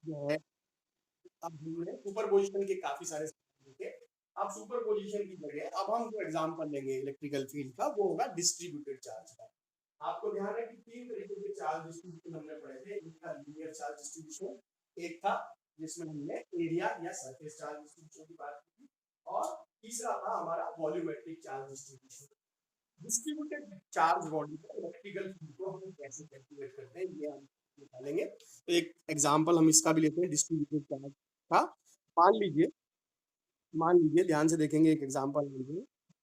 जो है, अब हमने सुपरपोजिशन के काफी सारे देखे। अब सुपरपोजिशन की जगह अब हम जो एग्जांपल लेंगे इलेक्ट्रिकल फील्ड का वो होगा डिस्ट्रीब्यूटेड चार्ज का। आपको ध्यान है कि तीन तरीके के चार्ज डिस्ट्रीब्यूशन हमने पढ़े थे। एक था लीनियर चार्ज डिस्ट्रीब्यूशन, एक था जिसमें हमने एरिया या सरफेस चार्ज डिस्ट्रीब्यूशन की बात की, और तीसरा था हमारा volumetric charge distribution. Distributed charge body का इलेक्ट्रिकल फील्ड को हम कैसे कैलकुलेट करते हैं ये हम निकालेंगे। तो एक एग्जांपल हम इसका भी लेते हैं डिस्ट्रीब्यूटेड चार्ज का। मान लीजिए, ध्यान से देखेंगे, एक एग्जांपल लीजिए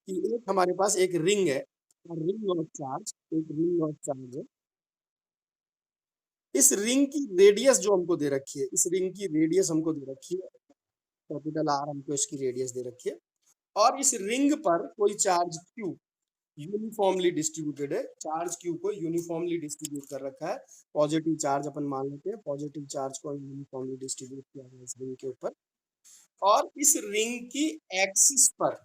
कि एक हमारे पास एक रिंग है, रिंग ऑफ चार्ज, एक रिंग ऑफ चार्ज है। इस रिंग की रेडियस जो हमको दे रखी है, इस रिंग की रेडियस हमको दे रखी है, कैपिटल आर हमको इसकी रेडियस दे रखी है, और इस रिंग पर कोई चार्ज क्यू यूनिफॉर्मली डिस्ट्रीब्यूटेड है। चार्ज क्यू को यूनिफॉर्मली डिस्ट्रीब्यूट कर रखा है। पॉजिटिव चार्ज अपन मान लेते हैं, पॉजिटिव चार्ज को यूनिफॉर्मली डिस्ट्रीब्यूट किया है इस रिंग के ऊपर। और इस रिंग की एक्सिस पर,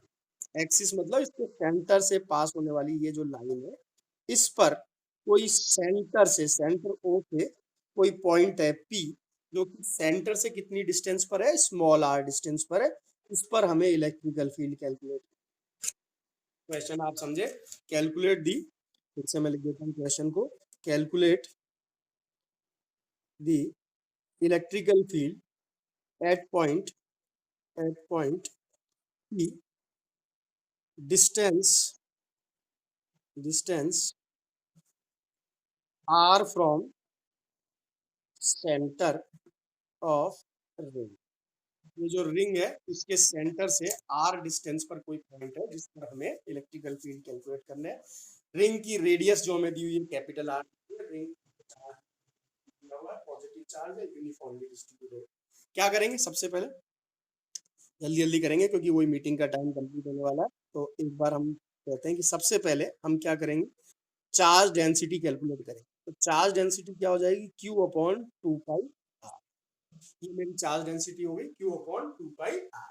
एक्सिस मतलब इसके सेंटर से पास होने वाली ये जो लाइन है, इस पर कोई सेंटर से, सेंटर ओ से कोई पॉइंट है पी, जो कि सेंटर से कितनी डिस्टेंस पर है, स्मॉल आर डिस्टेंस पर है, उस पर हमें इलेक्ट्रिकल फील्ड कैलकुलेट। क्वेश्चन आप समझे, कैलकुलेट दी, फिर से मैं लिख देता हूँ क्वेश्चन को, calculate the electrical field at point, at point P, distance, distance r from centre of ring. ये जो रिंग है इसके सेंटर से r डिस्टेंस पर कोई पॉइंट है जिस पर हमें इलेक्ट्रिकल फील्ड कैलकुलेट करना है। रिंग की रेडियस जो हमें दी हुई है capital R, ring positive charge है, यूनिफॉर्मली डिस्ट्रीब्यूटेड। क्या करेंगे सबसे पहले, जल्दी जल्दी करेंगे क्योंकि वही मीटिंग का टाइम कंप्लीट होने वाला है। तो एक बार हम कहते हैं कि सबसे पहले हम क्या करेंगे, चार्ज डेंसिटी कैलकुलेट करेंगे। तो चार्ज डेंसिटी क्या हो जाएगी, Q अपॉन 2 पाई आर। ये मेरी चार्ज डेंसिटी हो गई Q अपॉन 2 पाई आर।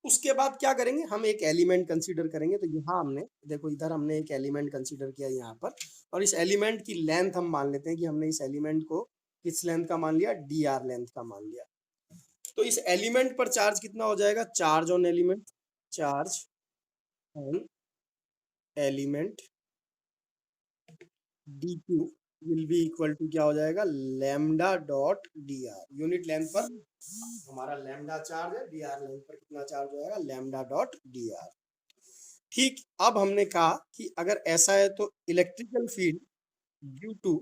उसके बाद क्या करेंगे, हम एक एलिमेंट कंसीडर करेंगे। तो यहाँ हमने देखो, इधर हमने एक एलिमेंट कंसीडर किया यहाँ पर, और इस एलिमेंट की लेंथ हम मान लेते हैं कि हमने इस एलिमेंट को किस लेंथ का मान लिया, dr लेंथ का मान लिया। तो इस एलिमेंट पर चार्ज कितना हो जाएगा, charge on element, charge on element dq will be equal to क्या हो जाएगा, lambda dot dr। Unit length पर हमारा लैम्डा चार्ज है, dr लेंथ पर कितना चार्ज हो जाएगा, लैम्डा डॉट dr। ठीक, अब हमने कहा कि अगर ऐसा है तो electrical field due to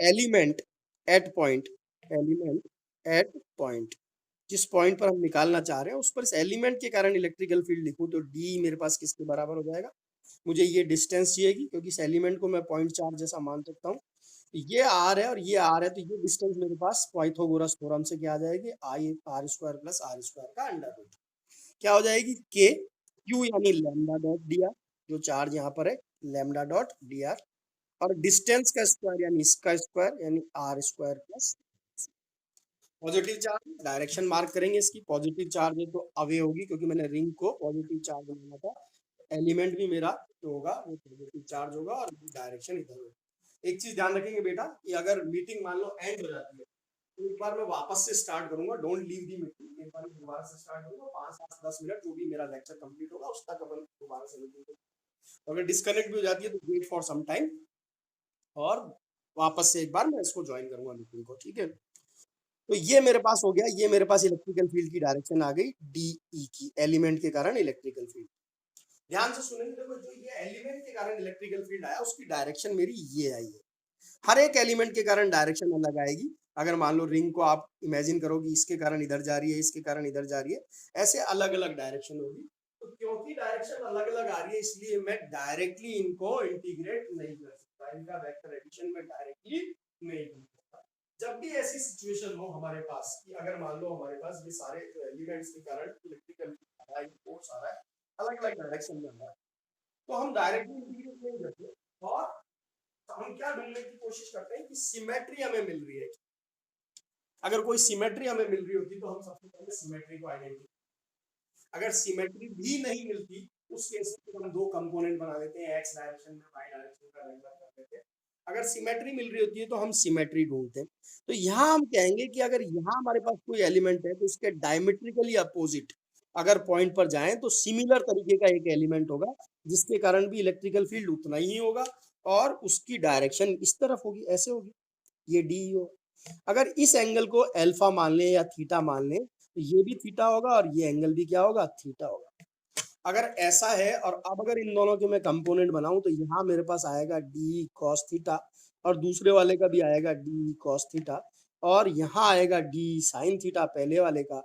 element at point, element at point, जिस पॉइंट पर हम निकालना चाह रहे हैं उस पर इस एलिमेंट के कारण इलेक्ट्रिकल फील्ड लिखूं तो डी मेरे पास किसके बराबर हो जाएगा, मुझे ये डिस्टेंस चाहिए क्योंकि इस एलिमेंट को मैं पॉइंट चार्ज जैसा मान सकता हूँ। ये आर है और ये आर है, तो ये डिस्टेंस मेरे पास पाइथागोरस थ्योरम से क्या आ जाएगी, I r square plus are square का अंडर रूट क्या हो जाएगी, के क्यू यानी लैम्डा डॉट डी आर, जो चार्ज यहाँ पर है लैम्डा डॉट डी आर, और डिस्टेंस का स्क्वायर यानी इसका स्क्वायर यानी r square plus. Positive charge direction mark करेंगे, इसकी पॉजिटिव चार्ज है तो अवे होगी क्योंकि मैंने रिंग को पॉजिटिव चार्ज बनाना था। एलिमेंट भी मेरा जो होगा वो पॉजिटिव चार्ज होगा और डायरेक्शन इधर होगा। एक चीज ध्यान रखेंगे बेटा कि अगर मीटिंग मान लो एंड हो जाती है तो एक बार मैं वापस से स्टार्ट करूंगा, डोंट लीव दी मीटिंग, एक बार दोबारा से स्टार्ट करूंगा, 5 से 10 मिनट जो भी मेरा लेक्चर कंप्लीट होगा उस तक अपन दोबारा से मीटिंग। अगर डिस्कनेक्ट भी हो जाती है तो वेट फॉर सम टाइम और वापस से एक बार मैं इसको ज्वाइन करूंगा मीटिंग को, ठीक है। तो ये मेरे पास हो गया, ये मेरे पास इलेक्ट्रिकल फील्ड की डायरेक्शन आ गई डीई की, एलिमेंट के कारण इलेक्ट्रिकल फील्ड। ध्यान से सुनेंगे, देखो जो ये एलिमेंट के कारण इलेक्ट्रिकल फील्ड आया उसकी डायरेक्शन मेरी ये आई है। हर एक एलिमेंट के कारण डायरेक्शन अलग आएगी। अगर मान लो रिंग को आप इमेजिन करो कि इसके कारण इधर जा रही है, इसके कारण इधर जा रही है, ऐसे अलग अलग डायरेक्शन होगी। तो क्योंकि डायरेक्शन अलग अलग आ रही है इसलिए मैं डायरेक्टली इनको इंटीग्रेट नहीं कर सकता, इनका वेक्टर एडिशन में डायरेक्टली नहीं कर सकता। जब भी ऐसी सिचुएशन हो हमारे पास कि अगर मान लो हमारे पास ये सारे एलिमेंट्स के कारण इलेक्ट्रिकल फोर्स आ रहा है, अलग अलग डायरेक्शन में आ रहा है, तो हम डायरेक्टली इंटीग्रेट नहीं करते और हम क्या ढूंढने की कोशिश करते हैं कि सिमेट्री हमें मिल रही है। अगर कोई सिमेट्री हमें मिल रही होती तो हम सबसे पहले सिमेट्री को आइडेंटिफाई, अगर सिमेट्री भी नहीं मिलती उस केस में हम दो कंपोनेंट बना देते हैं, एक्स डायरेक्शन में वाई डायरेक्शन का रेगुलर कर देते हैं। अगर सिमेट्री मिल रही होती है तो हम सिमेट्री ढूंढते हैं। तो यहाँ हम कहेंगे कि अगर यहाँ हमारे पास कोई एलिमेंट है तो इसके डायमेट्रिकली अपोजिट अगर पॉइंट पर जाएं तो सिमिलर तरीके का एक एलिमेंट होगा, जिसके कारण भी इलेक्ट्रिकल फील्ड उतना ही होगा और उसकी डायरेक्शन इस तरफ होगी, ऐसे होगी, ये डी हो। अगर इस एंगल को अल्फा मान लें या थीटा मान लें तो ये भी थीटा होगा और ये एंगल भी क्या होगा, थीटा होगा। अगर ऐसा है और अब अगर इन दोनों के मैं कंपोनेंट बनाऊं तो यहाँ मेरे पास आएगा डी कॉस थीटा और दूसरे वाले का भी आएगा डी कॉस थीटा और यहाँ आएगा डी साइन थीटा पहले वाले का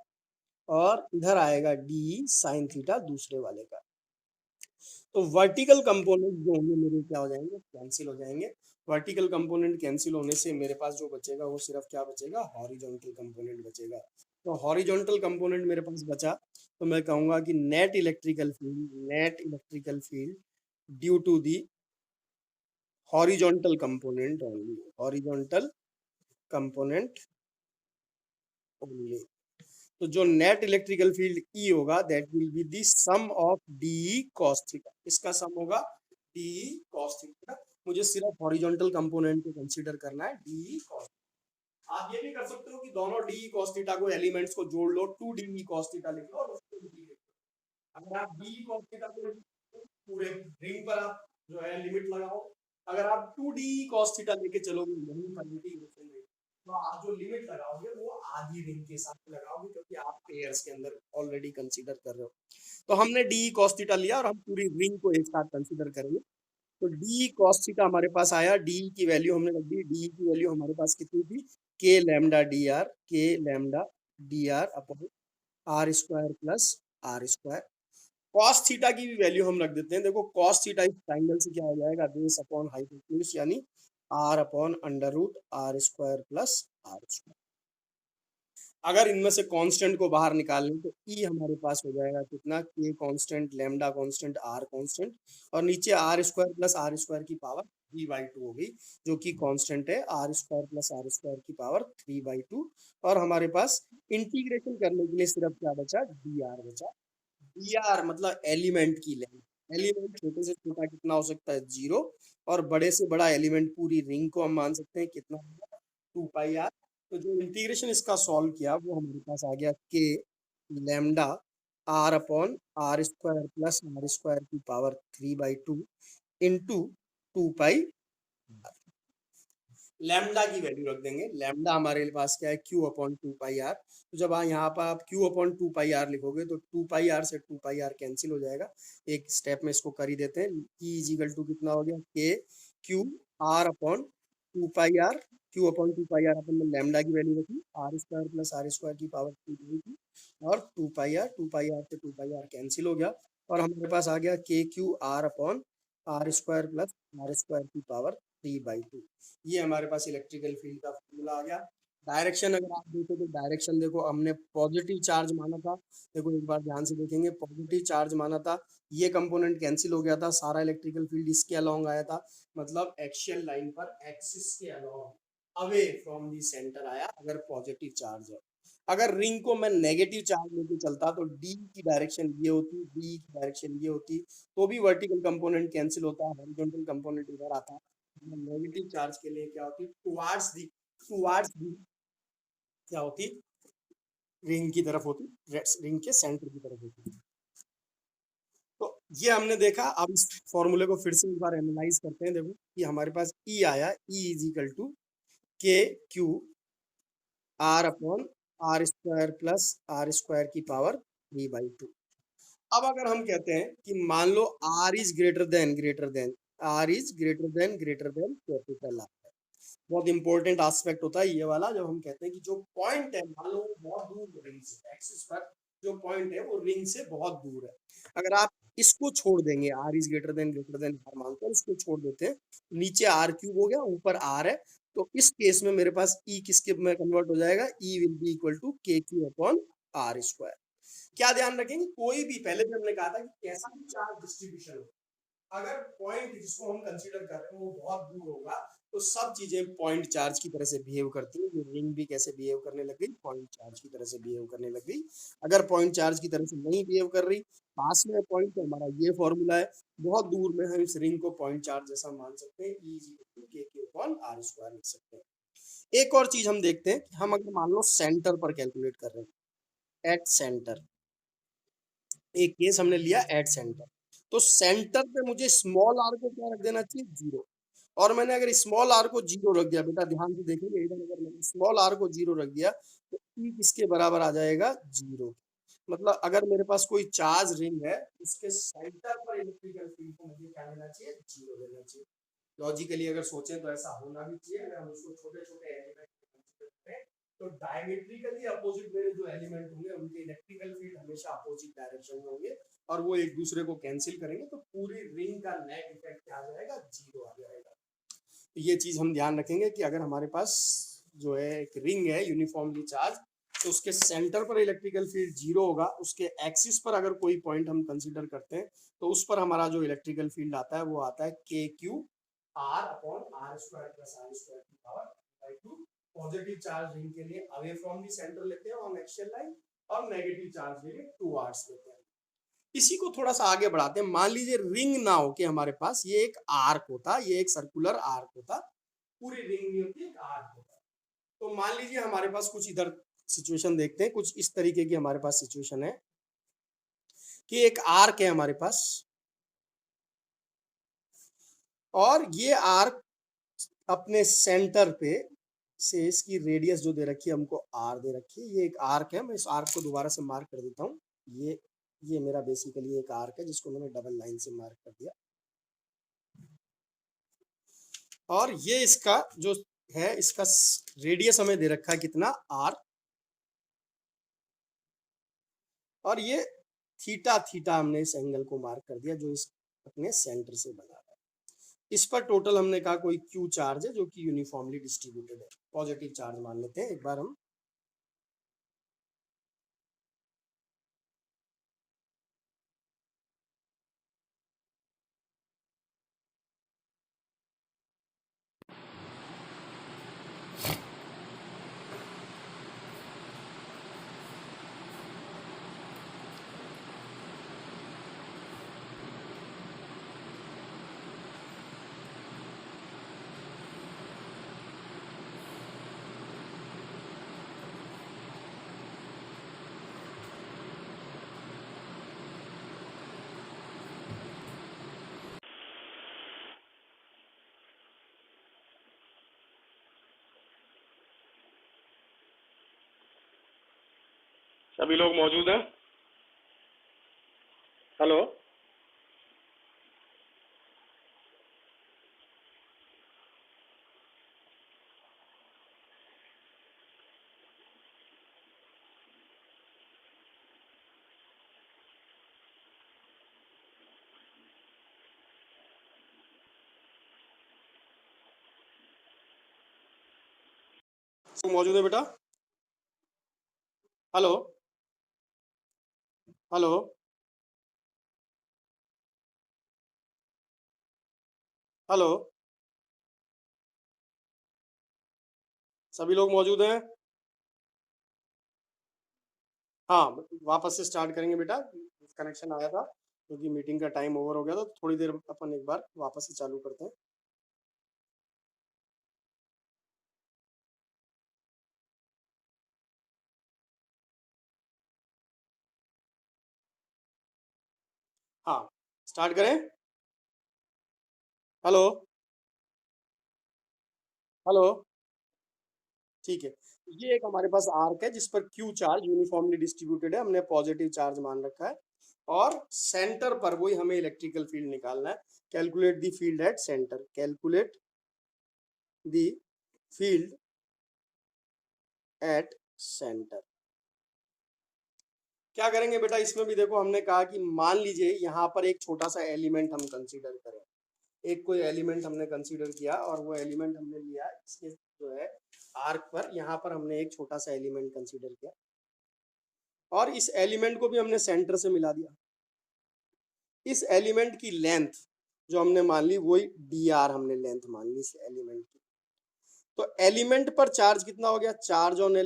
और इधर आएगा डी साइन थीटा दूसरे वाले का। तो वर्टिकल कंपोनेंट जो होंगे मेरे क्या हो जाएंगे, कैंसिल हो जाएंगे। वर्टिकल कंपोनेंट कैंसिल होने से मेरे पास जो बचेगा वो सिर्फ क्या बचेगा, हॉरिजॉन्टल कंपोनेंट बचेगा। तो हॉरिजॉन्टल कंपोनेंट मेरे पास बचा तो मैं कहूंगा कि net electrical field due to the horizontal component only, horizontal component only. तो जो नेट इलेक्ट्रिकल फील्ड ई होगा that will be the sum of D cos theta, इसका सम होगा डी कॉस थीटा। मुझे सिर्फ हॉरिजॉन्टल कंपोनेंट को consider करना है डी कॉस। आप ये भी कर सकते हो कि दोनों डी कॉस थीटा को एलिमेंट्स को जोड़ लो, 2d कॉस थीटा लिख लो और उसको d लिख लो। अगर आप डी कॉस थीटा को पूरे रिंग पर आप जो है लिमिट लगाओ, अगर आप 2d कॉस थीटा लेके चलोगे यहीं पर इंटीग्रेशन में तो आप जो लिमिट लगाओगे वो आधी रिंग के साथ लगाओगे, क्योंकि आप पेयर्स के अंदर ऑलरेडी कंसीडर कर रहे हो। तो हमने डी कॉस थीटा लिया और हम पूरी रिंग को एक साथ कंसीडर करेंगे। तो डी कॉस थीटा हमारे पास आया, डी की वैल्यू हमने रख दी, डी की वैल्यू हमारे पास कितनी थी, k lambda d r upon are square plus are square. Cos theta की भी वैल्यू हम रख देते हैं। देखो कॉस थीटा इस ट्राइंगल से क्या हो जाएगा, बेस अपॉन हाइपोटेन्यूज यानी r upon under root r square plus are square. अगर इनमें से कांस्टेंट को बाहर निकाल लें तो ई हमारे पास हो जाएगा कितना, k constant lambda constant r constant और नीचे r square plus are square की पावर 3/2 होगी, जो कि कांस्टेंट है, r square plus are square की पावर 3/2। और हमारे पास इंटीग्रेशन करने के लिए सिर्फ क्या बचा, डी आर बचा। डी आर मतलब एलिमेंट की लेंथ। एलिमेंट छोटे से छोटा कितना हो सकता है, 0, और बड़े से बड़ा एलिमेंट पूरी रिंग को हम मान सकते हैं कितना होगा, 2πr। तो जो इंटीग्रेशन इसका सॉल्व किया वो हमारे पास आ गया k lambda r upon are square plus are square की पावर 3/2 इंटू 2π। लैम्डा की वैल्यू रख देंगे, लैम्डा हमारे पास क्या है, क्यू अपॉन 2πr। तो जब यहाँ पर आप क्यू अपॉन 2πr लिखोगे तो 2πr से 2πr कैंसिल हो जाएगा। एक स्टेप में इसको कर ही देते हैं। ई इजिकल टू कितना हो गया, k Q R upon 2πr, q upon 2πr अपन ने लैम्डा की वैल्यू रखी r square plus are square की पावर 3 की और 2πr से 2πr कैंसिल हो गया और हमारे पास आ गया k Q R upon are square plus are square की पावर 3/2। ये हमारे पास इलेक्ट्रिकल फील्ड का फॉर्मूला आ गया। डायरेक्शन अगर आप देखो तो डायरेक्शन देखो, हमने पॉजिटिव चार्ज माना था, देखो एक बार ध्यान से देखेंगे, पॉजिटिव चार्ज माना था, ये कंपोनेंट कैंसिल हो गया था, सारा इलेक्ट्रिकल फील्ड इसके अलोंग आया था, मतलब एक्सियल लाइन पर एक्सिस के along away from the centre आया अगर पॉजिटिव चार्ज है। अगर रिंग को मैं नेगेटिव चार्ज लेके चलता तो डी की डायरेक्शन ये होती, डी की डायरेक्शन ये होती, तो भी वर्टिकल कंपोनेंट कैंसिल होता है, हॉरिजॉन्टल कंपोनेंट इधर आता है। नेगेटिव चार्ज के लिए क्या होती, टुवार्ड्स दी क्या होती, रिंग की तरफ होती, रिंग के सेंटर की तरफ होती। तो ये हमने देखा। अब इस फॉर्मूले को फिर से एक बार एनालाइज करते हैं। देखो कि हमारे पास ई आया, ई इज इक्वल टू के Q R upon are square plus are square की पावर 3/2। अब अगर हम कहते हैं कि मान लो R is greater than capital R, बहुत इंपॉर्टेंट एस्पेक्ट होता है ये वाला, जब हम कहते हैं कि जो पॉइंट है मान लो वो बहुत दूर है रिंग से, एक्सिस पर जो पॉइंट है वो रिंग से बहुत दूर है। अगर आप इसको छोड़ देंगे, r is greater than r मानकर इसको छोड़ देते हैं, नीचे आर क्यूब हो गया, ऊपर आर है, तो इस केस में मेरे पास ई किसके में कन्वर्ट हो जाएगा, ई विल बी इक्वल टू के क्यू अपॉन आर स्क्वायर। क्या ध्यान रखेंगे, कोई भी, पहले भी हमने कहा था कि कैसा भी चार्ज डिस्ट्रीब्यूशन हो, अगर पॉइंट जिसको हम कंसीडर कर रहे हैं वो बहुत दूर होगा तो सब चीजें पॉइंट चार्ज की तरह से बिहेव करती है। ये रिंग भी कैसे बिहेव करने लग गई, पॉइंट चार्ज की तरह से बिहेव करने लग गई। अगर पॉइंट चार्ज की तरह से नहीं बिहेव कर रही, पास में पॉइंट, तो हमारा ये फॉर्मूला है, बहुत दूर में हम इस रिंग को पॉइंट चार्ज जैसा मान सकते हैं, ई इज इक्वल टू के अपॉन आर स्क्वायर लिख सकते हैं। एक और चीज हम देखते हैं कि हम अगर मान लो सेंटर पर कैलकुलेट कर रहे हैं, एट सेंटर, एक केस हमने लिया एट सेंटर, तो सेंटर पे मुझे स्मॉल आर को क्या रख देना चाहिए, जीरो। और मैंने अगर स्मॉल आर को जीरो रख दिया, बेटा ध्यान से देखेंगे, इधर अगर मैंने स्मॉल आर को जीरो रख दिया तो ई किसके बराबर आ जाएगा, जीरो। मतलब अगर मेरे पास कोई चार्ज रिंग है, उसके सेंटर पर इलेक्ट्रिकल फील्ड को मुझे क्या लेना चाहिए, जीरो लेना चाहिए। लॉजिकली अगर सोचें तो ऐसा होना भी चाहिए। अगर हम उसको छोटे छोटे एलिमेंट करें तो डायमेट्रिकली अपोजिट मेरे जो एलिमेंट होंगे उनके इलेक्ट्रिकल फील्ड हमेशा अपोजिट डायरेक्शन में होंगे और वो एक दूसरे को कैंसिल करेंगे, तो पूरी रिंग का नेट इफेक्ट क्या आ जाएगा, जीरो आ जाएगा। तो ये चीज हम ध्यान रखेंगे कि अगर हमारे पास जो है एक रिंग है यूनिफॉर्मली चार्ज, तो उसके सेंटर पर इलेक्ट्रिकल फील्ड जीरो होगा, उसके एक्सिस पर अगर कोई पॉइंट हम कंसीडर करते हैं तो उस पर हमारा जो इलेक्ट्रिकल फील्ड आता है वो आता है K Q R upon are square plus are square की power by two. Positive charge ring के लिए अवे फ्रॉम दी सेंटर लेते हैं ऑन एक्सियल लाइन, और नेगेटिव चार्ज के लिए 2 आर्स लेते हैं। इसी को थोड़ा सा आगे बढ़ाते हैं। मान लीजिए रिंग ना हो कि हमारे पास ये एक आर्क होता, ये एक सर्कुलर आर्क होता, पूरी रिंग नहीं होती, एक आर्क होता। तो मान लीजिए हमारे पास कुछ इधर सिचुएशन देखते हैं, कुछ इस तरीके की हमारे पास सिचुएशन है कि एक आर्क है हमारे पास, और ये आर्क अपने सेंटर पे से इसकी रेडियस जो दे रखी है हमको आर दे रखी है, ये एक आर्क है। मैं इस आर्क को दोबारा से मार्क कर देता हूँ। ये मेरा बेसिकली एक आर्क है जिसको मैंने डबल लाइन से मार्क कर दिया, और ये इसका जो है, इसका रेडियस हमें दे रखा है कितना, आर, और ये थीटा थीटा हमने इस एंगल को मार्क कर दिया जो इस अपने सेंटर से बना है। इस पर टोटल हमने कहा कोई क्यू चार्ज है जो कि यूनिफॉर्मली डिस्ट्रीब्यूटेड है, पॉजिटिव चार्ज मान लेते हैं एक बार हम। सभी लोग मौजूद हैं? हेलो, तो मौजूद है बेटा? हेलो हेलो हेलो, सभी लोग मौजूद हैं? हाँ, वापस से स्टार्ट करेंगे बेटा, कनेक्शन आया था क्योंकि मीटिंग का टाइम ओवर हो गया था, तो थोड़ी देर अपन एक बार वापस से चालू करते हैं। हाँ, स्टार्ट करें। हेलो हेलो, ठीक है। ये एक हमारे पास आर्क है जिस पर क्यू चार्ज यूनिफॉर्मली डिस्ट्रीब्यूटेड है, हमने पॉजिटिव चार्ज मान रखा है, और सेंटर पर वही हमें इलेक्ट्रिकल फील्ड निकालना है। Calculate the field at centre, calculate the field at centre. क्या करेंगे बेटा, इसमें भी देखो हमने कहा कि मान लीजिए यहाँ पर एक छोटा सा एलिमेंट हम कंसीडर करें, एक कोई एलिमेंट हमने कंसीडर किया, और वो एलिमेंट हमने लिया इसके जो है आर्क पर, यहाँ पर हमने एक छोटा सा एलिमेंट कंसीडर किया, और इस एलिमेंट को भी हमने सेंटर से मिला दिया। इस एलिमेंट की लेंथ जो हमने मान ली वही डी आर हमने लेंथ मान ली इस एलिमेंट की। तो एलिमेंट पर चार्ज कितना हो गया, charge on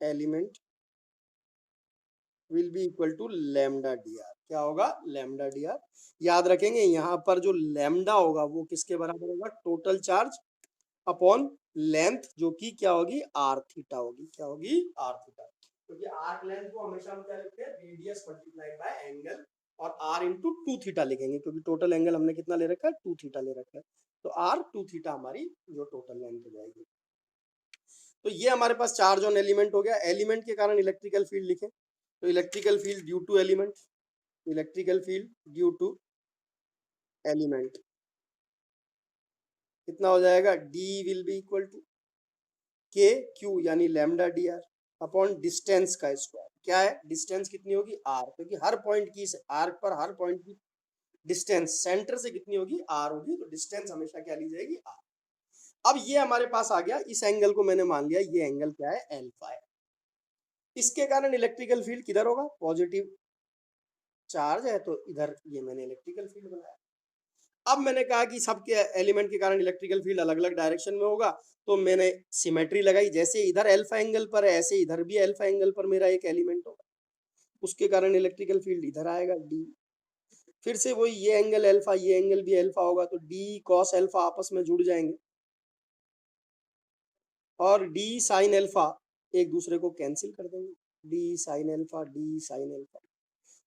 element will be equal to lambda d r. क्या होगा, लैम्डा डी आर। याद रखेंगे यहाँ पर जो लैम्डा होगा वो किसके बराबर होगा, टोटल चार्ज अपॉन लेंथ, जो कि क्या होगी, आर थीटा होगी। क्या होगी, आर थीटा। क्योंकि आर्क लेंथ को हमेशा हम क्या लिखते हैं, रेडियस मल्टीप्लाइड बाय एंगल, और आर इंटू टू थीटा लिखेंगे, क्योंकि टोटल एंगल हमने कितना ले रखा है, टू थीटा ले रखा है। तो आर टू थीटा हमारी जो टोटल लेंथ हो जाएगी। तो ये हमारे पास चार्ज ऑन एलिमेंट हो गया। एलिमेंट के कारण इलेक्ट्रिकल फील्ड लिखें, तो electrical field due to element, electrical field due to element कितना हो जाएगा, d will be equal to के क्यू यानी lambda d r upon distance का स्क्वायर। क्या है, डिस्टेंस कितनी होगी, आर, क्योंकि हर पॉइंट की आर्क पर हर पॉइंट की डिस्टेंस सेंटर से कितनी होगी, आर होगी। तो डिस्टेंस हमेशा क्या ली जाएगी, आर। अब ये हमारे पास आ गया, इस एंगल को मैंने मान लिया ये एंगल क्या है, एल्फा है। इसके कारण इलेक्ट्रिकल फील्ड किधर होगा, पॉजिटिव चार्ज है तो इधर ये मैंने इलेक्ट्रिकल फील्ड बनाया। अब मैंने कहा कि सबके एलिमेंट के कारण इलेक्ट्रिकल फील्ड अलग अलग डायरेक्शन में होगा, तो मैंने सिमेट्री लगाई, जैसे इधर अल्फा एंगल पर है ऐसे इधर भी अल्फा एंगल पर मेरा एक एलिमेंट होगा, उसके कारण इलेक्ट्रिकल फील्ड इधर आएगा डी। फिर से वही, ये एंगल अल्फा, ये एंगल भी अल्फा होगा, तो डी कॉस अल्फा आपस में जुड़ जाएंगे और डी साइन अल्फा एक दूसरे को कैंसिल कर देंगे, D sine alpha, D sine alpha.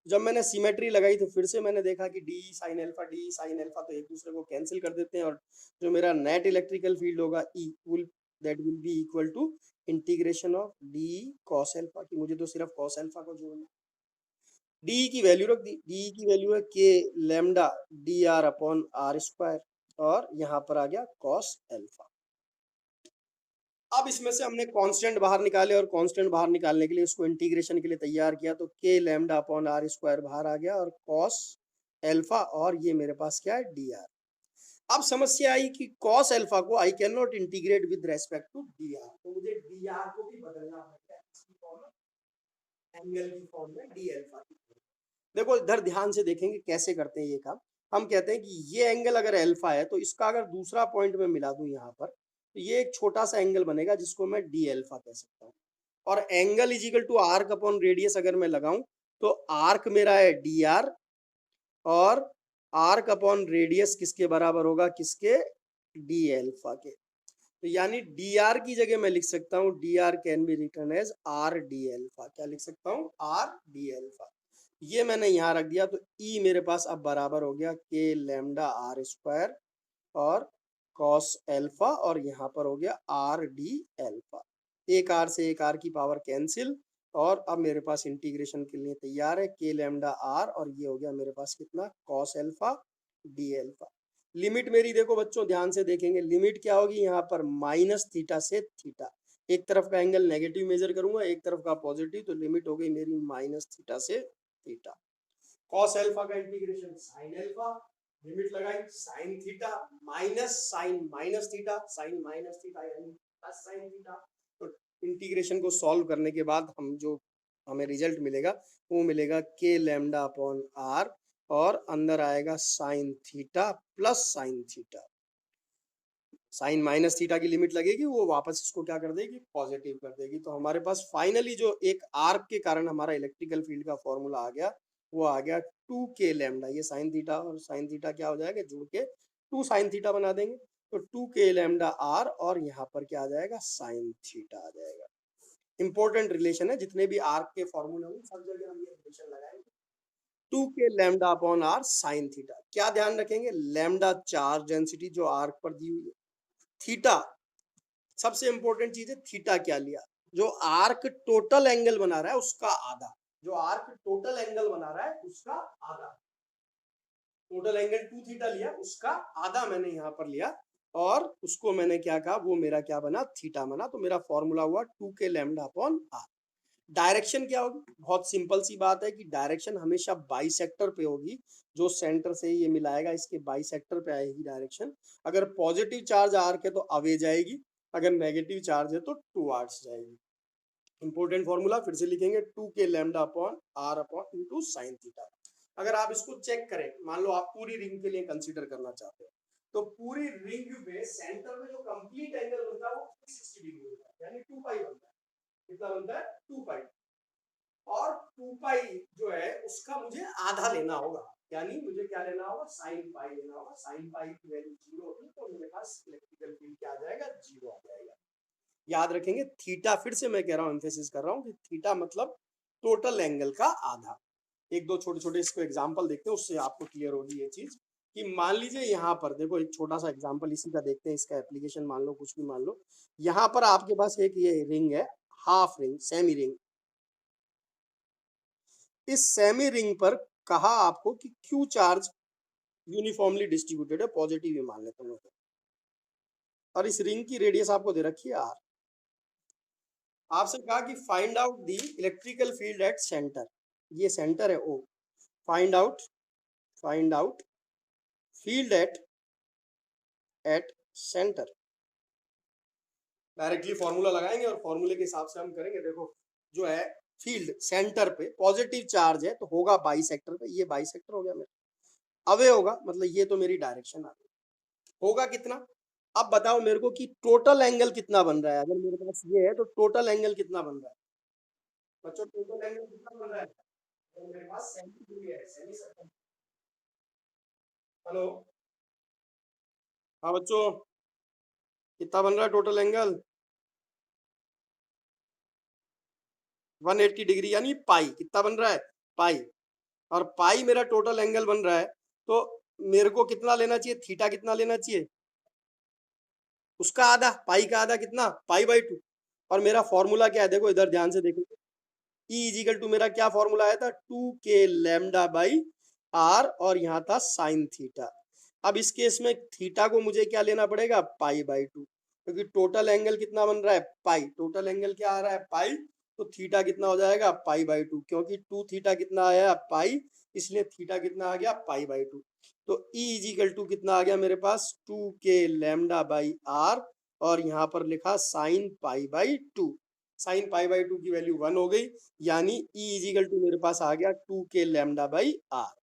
जब मैंने सिमेट्री लगाई तो फिर से मैंने देखा कि D sine alpha, D sine alpha तो एक दूसरे को कैंसिल कर देते हैं, और जो मेरा नेट इलेक्ट्रिकल फील्ड होगा E will that will be equal to integration of D cos alpha, कि मुझे तो सिर्फ कॉस अल्फा को जोड़ना। डी की वैल्यू रख दी, डी की वैल्यू है k lambda d r upon are square, और यहाँ पर आ गया कॉस अल्फा। अब इसमें से हमने कांस्टेंट बाहर निकाले, और कांस्टेंट बाहर निकालने के लिए इसको इंटीग्रेशन के लिए तैयार किया, तो के लैम्डा अपॉन आर स्क्वायर बाहर आ गया, और कॉस अल्फा, और ये मेरे पास क्या है, डी आर। अब समस्या आई कि कॉस अल्फा को I can not integrate with respect to d r, तो मुझे डी आर को भी बदलना पड़ेगा इसकी फॉर्म में, एंगल की फॉर्म में डी अल्फा की। देखो इधर ध्यान से देखेंगे कैसे करते हैं ये काम। हम कहते हैं कि ये एंगल अगर अल्फा है, तो इसका अगर दूसरा पॉइंट में मिला दूं यहाँ पर, तो ये एक छोटा सा एंगल बनेगा जिसको मैं डी अल्फा कह सकता हूँ। और angle is equal to arc upon radius अगर मैं लगाऊं, तो आर्क मेरा है डी आर, और आर्क अपॉन रेडियस किसके बराबर होगा, किसके, डी अल्फा के। तो यानी डी आर की जगह मैं लिख सकता हूँ, d r can be written as r d alpha. क्या लिख सकता हूँ, आर डी अल्फा। ये मैंने यहाँ रख दिया, तो ई मेरे पास अब बराबर हो गया के लैम्डा आर स्क्वायर और कॉस अल्फा, और यहाँ पर हो गया आर डी अल्फा। एक आर से एक आर की पावर कैंसिल, और अब मेरे पास इंटीग्रेशन के लिए तैयार है के लैम्डा आर, और ये हो गया मेरे पास कितना, cos alpha D alpha. Limit मेरी देखो बच्चों ध्यान से देखेंगे, लिमिट क्या होगी यहाँ पर, माइनस थीटा से थीटा। एक तरफ का एंगल नेगेटिव मेजर करूंगा, एक तरफ का पॉजिटिव, तो लिमिट हो गई मेरी माइनस थीटा से थीटा। कॉस अल्फा का इंटीग्रेशन साइन अल्फा, लिमिट लगाई sine theta minus sine minus theta, sine minus theta यानी प्लस साइन थीटा। तो इंटीग्रेशन को सॉल्व करने के बाद हम जो हमें रिजल्ट मिलेगा वो मिलेगा के लैम्डा अपॉन आर, और अंदर आएगा sine theta plus sine theta. Sine minus theta की लिमिट लगेगी, वो वापस इसको क्या कर देगी, पॉजिटिव कर देगी। तो हमारे पास फाइनली जो एक आर्क के कारण हमारा इलेक्ट्रिकल फील्ड का फॉर्मूला आ गया, वो आ गया टू के लैम्डा। ये साइन थीटा और साइन थीटा क्या हो जाएगा, जुड़ के टू साइन थीटा बना देंगे, तो टू के लैम्डा आर, और यहाँ पर क्या आ जाएगा, साइन थीटा आ जाएगा। इंपॉर्टेंट रिलेशन है, जितने भी आर्क के फॉर्मूले होंगे सब जगह हम ये रिलेशन लगाएंगे, two K lambda upon R sine theta. क्या ध्यान रखेंगे, लैम्डा चार्ज डेंसिटी जो आर्क पर दी हुई है, थीटा सबसे इंपॉर्टेंट चीज है, थीटा क्या लिया, जो आर्क टोटल एंगल बना रहा है उसका आधा, जो आर्क टोटल एंगल बना रहा है उसका आधा, टोटल एंगल टू थीटा लिया, उसका आधा मैंने यहाँ पर लिया, और उसको मैंने क्या कहा, वो मेरा क्या बना, थीटा बना। तो मेरा फॉर्मूला हुआ to K lambda upon are. Direction क्या होगी, बहुत सिंपल सी बात है कि डायरेक्शन हमेशा बाइसेक्टर पे होगी, जो सेंटर से ये मिलाएगा इसके बाइसेक्टर पे आएगी डायरेक्शन। अगर पॉजिटिव चार्ज आर्क है तो अवे जाएगी, अगर नेगेटिव चार्ज है तो टुवार्ड्स जाएगी। इंपॉर्टेंट फॉर्मूला फिर से लिखेंगे, two K lambda upon R upon into sine theta. अगर आप इसको चेक करें, मान लो आप पूरी रिंग के लिए कंसीडर करना चाहते हैं, तो पूरी रिंग पे सेंटर में जो कंप्लीट एंगल बनता है वो 360 डिग्री होता है, यानी 2 पाई बनता है। कितना बनता है, 2 पाई। और 2 पाई जो है उसका मुझे आधा लेना होगा, यानी मुझे क्या लेना होगा, साइन पाई लेना होगा। साइन पाई की वैल्यू 0 होगी तो मेरे पास इलेक्ट्रिकल फील्ड क्या आ जाएगा, 0 आ जाएगा। याद रखेंगे थीटा, फिर से मैं कह रहा हूँ, एम्फेसिस कर रहा हूँ कि थीटा मतलब टोटल एंगल का आधा। एक दो छोटे छोटे इसको एग्जांपल देखते हैं, उससे आपको क्लियर होगी ये चीज कि मान लीजिए यहाँ पर देखो, एक छोटा सा एग्जांपल इसी का देखते हैं, इसका एप्लीकेशन मान लो, कुछ भी मान लो। यहाँ पर आपके पास एक ये रिंग है, हाफ रिंग, सेमी रिंग। इस सेमी रिंग पर कहा आपको कि क्यू चार्ज यूनिफॉर्मली डिस्ट्रीब्यूटेड है, पॉजिटिव ही मान लेते हैं, और इस रिंग की रेडियस आपको दे रखी है आर। आपसे कहा कि find out the electrical field at centre, ये सेंटर है O. Find out field at centre. Directly formula लगाएंगे और फॉर्मूले के हिसाब से हम करेंगे। देखो जो है फील्ड सेंटर पे पॉजिटिव चार्ज है तो होगा बाई सेक्टर पे, ये बाई सेक्टर हो गया मेरा, अवे होगा, मतलब ये तो मेरी डायरेक्शन आ गई। होगा कितना, अब बताओ मेरे को कि टोटल एंगल कितना बन रहा है। अगर मेरे पास ये है तो टोटल एंगल कितना बन रहा है बच्चों, टोटल एंगल कितना बन रहा है, तो मेरे पास सेमी डिग्री है, सेमी सर्कल। हेलो, हाँ बच्चों, कितना बन रहा है टोटल एंगल, 180 डिग्री, यानी पाई। कितना बन रहा है, पाई। और पाई मेरा टोटल एंगल बन रहा है, तो मेरे को कितना लेना चाहिए, थीटा कितना लेना चाहिए, उसका आधा, पाई का आधा कितना, पाई/2। और मेरा फॉर्मूला क्या है, देखो इधर ध्यान से देखो, E इजिकल टू मेरा क्या फॉर्मूला आया था, 2k लैम्डा बाई आर, और यहाँ था साइन थीटा। अब इस केस में थीटा को मुझे क्या लेना पड़ेगा, पाई/2, क्योंकि टोटल एंगल कितना बन रहा है, पाई। टोटल एंगल क्या आ रहा है, पाई, तो थीटा कितना हो जाएगा, पाई/2, क्योंकि 2 थीटा कितना आया, पाई, इसलिए थीटा कितना आ गया, पाई/2। तो E इजिकल टू कितना आ गया मेरे पास, 2k लैम्डा बाई आर, और यहाँ पर लिखा साइन पाई/2। साइन पाई/2 की वैल्यू 1 हो गई, यानी E इजिकल टू मेरे पास आ गया 2k लैम्डा बाई आर।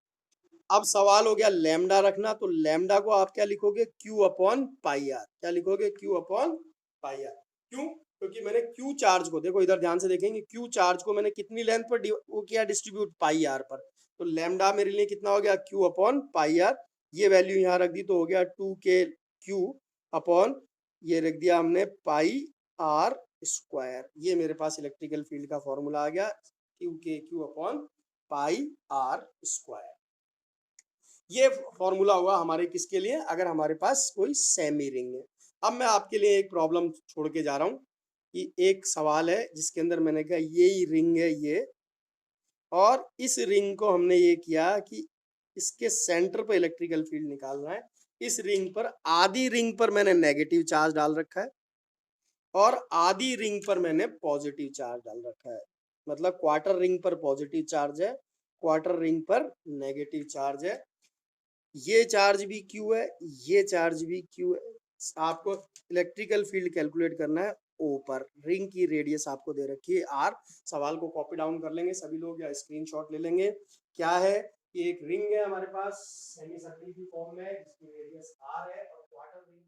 अब सवाल हो गया लैम्डा रखना, तो लैम्डा को आप क्या लिखोगे, Q अपॉन पाई आर। क्या लिखोगे, Q अपॉन पाई आर। क्यों, क्योंकि मैंने Q चार्ज को, देखो इधर ध्यान से देखेंगे, Q चार्ज को मैंने कितनी लेंथ पर वो किया, डिस्ट्रीब्यूट, पाई आर पर। तो लैम्डा मेरे लिए कितना हो गया, Q अपॉन पाई आर। ये वैल्यू यहाँ रख दी तो हो गया 2k Q अपॉन, ये रख दिया हमने, पाई आर स्क्वायर। ये मेरे पास इलेक्ट्रिकल फील्ड का फॉर्मूला आ गया, Q upon pi R square. ये फॉर्मूला हुआ हमारे किसके लिए, अगर हमारे पास कोई सेमी रिंग है। अब मैं आपके लिए एक प्रॉब्लम छोड़ के जा रहा हूँ कि एक सवाल है जिसके अंदर मैंने कहा यही रिंग है ये, और इस रिंग को हमने ये किया कि इसके सेंटर पर इलेक्ट्रिकल फील्ड निकालना है। इस रिंग पर, आधी रिंग पर मैंने नेगेटिव चार्ज डाल रखा है और आधी रिंग पर मैंने पॉजिटिव चार्ज डाल रखा है। मतलब क्वार्टर रिंग पर पॉजिटिव चार्ज है, क्वार्टर रिंग पर नेगेटिव चार्ज है। ये चार्ज भी क्यू है, ये चार्ज भी क्यू है। आपको इलेक्ट्रिकल फील्ड कैलकुलेट करना है ओ पर। रिंग की रेडियस आपको दे रखी है आर। सवाल को कॉपी डाउन कर लेंगे सभी लोग या स्क्रीनशॉट ले लेंगे। क्या है कि एक रिंग है हमारे पास सेमी सर्कल की फॉर्म में जिसकी रेडियस आर है, और क्वार्टर रिंग